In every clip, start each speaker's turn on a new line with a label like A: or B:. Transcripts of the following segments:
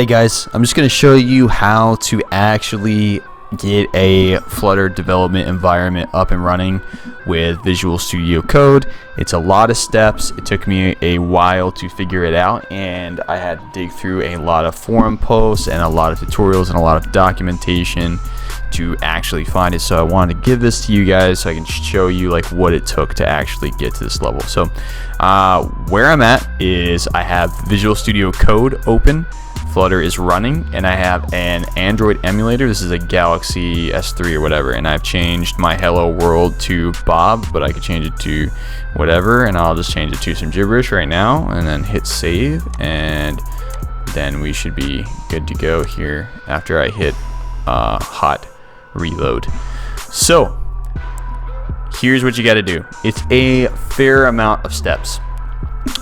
A: Hey guys, I'm just going to show you how to actually get a Flutter development environment up and running with Visual Studio Code. It's a lot of steps. It took me a while to figure it out, and I had to dig through a lot of forum posts and a lot of tutorials and a lot of documentation to actually find it. So I wanted to give this to you guys so I can show you like what it took to actually get to this level. So where I'm at is I have Visual Studio Code open. Flutter is running, and I have an Android emulator. This is a Galaxy S3 or whatever, and I've changed my hello world to Bob, but I could change it to whatever, and I'll just change it to some gibberish right now and then hit save, and then we should be good to go here after I hit hot reload. So here's what you got to do. It's a fair amount of steps.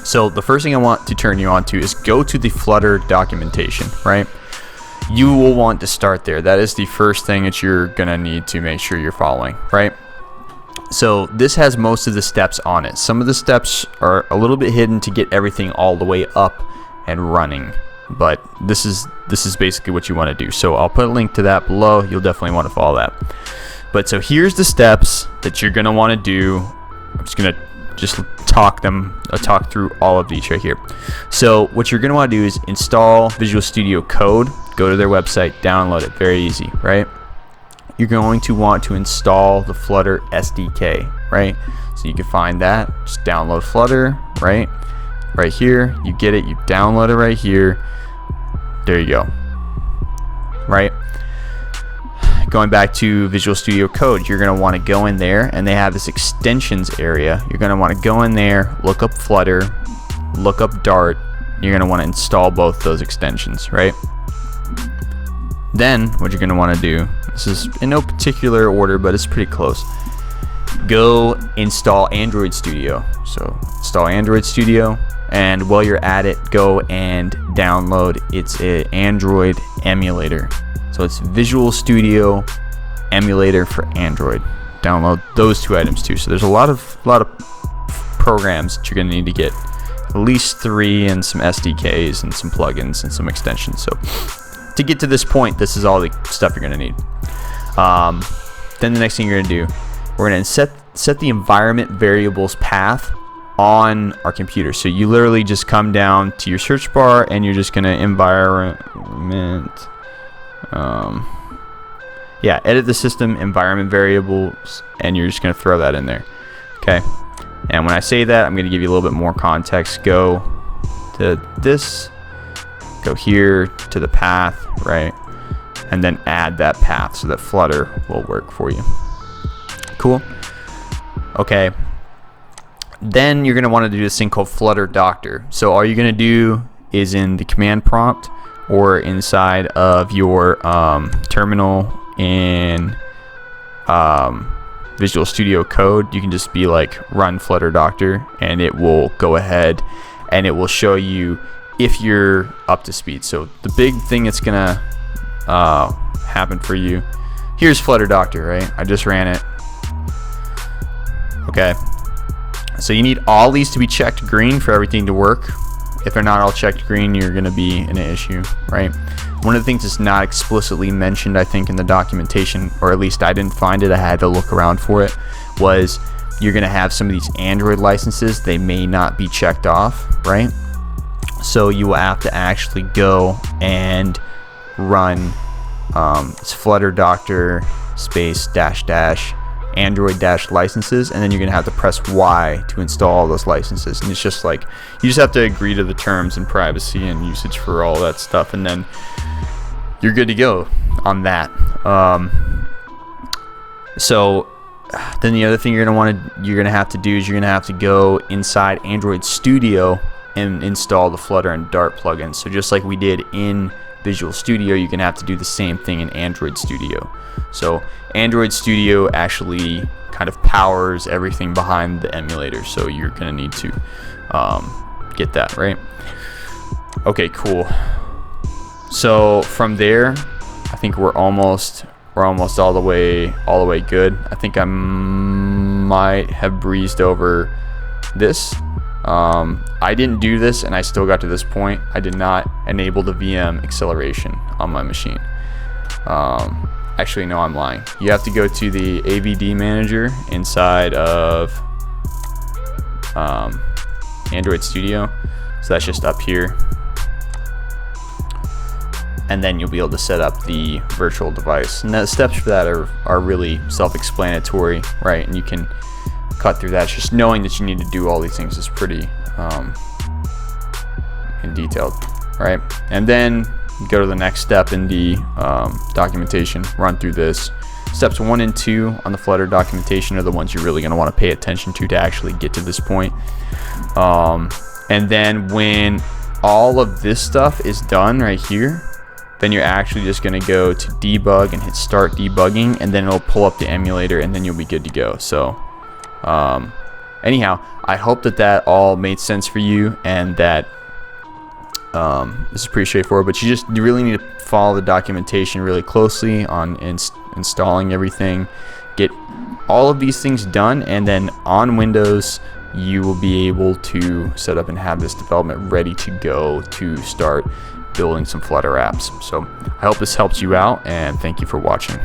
A: So the first thing I want to turn you on to is go to the Flutter documentation, right? You will want to start there. That is the first thing that you're gonna need to make sure you're following, right? So this has most of the steps on it. Some of the steps are a little bit hidden to get everything all the way up and running, but this is basically what you want to do. So I'll put a link to that below. You'll definitely want to follow that. But so here's the steps that you're gonna want to do. I'm just gonna talk through all of these right here. So what you're going to want to do is install Visual Studio Code, go to their website, download it. Very easy, right? You're going to want to install the Flutter SDK, right? So you can find that, just download Flutter, right here. You get it, you download it right here. There you go, right? Going back to Visual Studio Code, you're going to want to go in there, and they have this extensions area. You're going to want to go in there, look up Flutter, look up Dart. You're going to want to install both those extensions, right? Then what you're going to want to do, this is in no particular order, but it's pretty close. Go install Android Studio. So install Android Studio, and while you're at it, go and download its Android emulator. So it's Visual Studio Emulator for Android. Download those two items too. So there's a lot of programs that you're going to need to get, at least 3, and some SDKs and some plugins and some extensions. So to get to this point, this is all the stuff you're going to need. Then the next thing you're going to do, we're going to set the environment variables path on our computer. So you literally just come down to your search bar, and you're just going to environment. Edit the system environment variables, and you're just going to throw that in there. Okay, and when I say that, I'm going to give you a little bit more context. Go to this, go here to the path, right, and then add that path so that Flutter will work for you. Cool. Okay, then you're going to want to do this thing called Flutter Doctor. So all you're going to do is in the command prompt or inside of your terminal in Visual Studio Code, you can just be like run Flutter Doctor, and it will go ahead and it will show you if you're up to speed. So the big thing that's gonna happen for you, here's Flutter Doctor, right? I just ran it. Okay, so you need all these to be checked green for everything to work. If they're not all checked green, you're going to be in an issue, right? One of the things that's not explicitly mentioned, I think, in the documentation, or at least I didn't find it, I had to look around for it, was you're going to have some of these Android licenses. They may not be checked off, right? So you will have to actually go and run it's Flutter Doctor space -- Android licenses, and then you're gonna have to press Y to install all those licenses. And it's just like you just have to agree to the terms and privacy and usage for all that stuff, and then you're good to go on that. So then the other thing you're gonna have to do is you're gonna have to go inside Android Studio and install the Flutter and Dart plugins. So just like we did in Visual Studio, you're gonna have to do the same thing in Android Studio. So Android Studio actually kind of powers everything behind the emulator, so you're gonna need to get that right. Okay, cool. So from there, I think we're almost all the way good. I think I might have breezed over this. I didn't do this and I still got to this point. I did not enable the VM acceleration on my machine. Actually, no, I'm lying. You have to go to the AVD manager inside of Android Studio. So that's just up here. And then you'll be able to set up the virtual device. And the steps for that are really self-explanatory, right? And you can cut through that. It's just knowing that you need to do all these things is pretty in detailed, right? And then go to the next step in the documentation, run through this. Steps 1 and 2 on the Flutter documentation are the ones you're really going to want to pay attention to actually get to this point. And then when all of this stuff is done right here, then you're actually just going to go to debug and hit start debugging, and then it'll pull up the emulator, and then you'll be good to go. So anyhow, I hope that all made sense for you, and that this is pretty straightforward, but you really need to follow the documentation really closely on installing everything. Get all of these things done, and then on Windows you will be able to set up and have this development ready to go to start building some Flutter apps. So I hope this helps you out, and thank you for watching.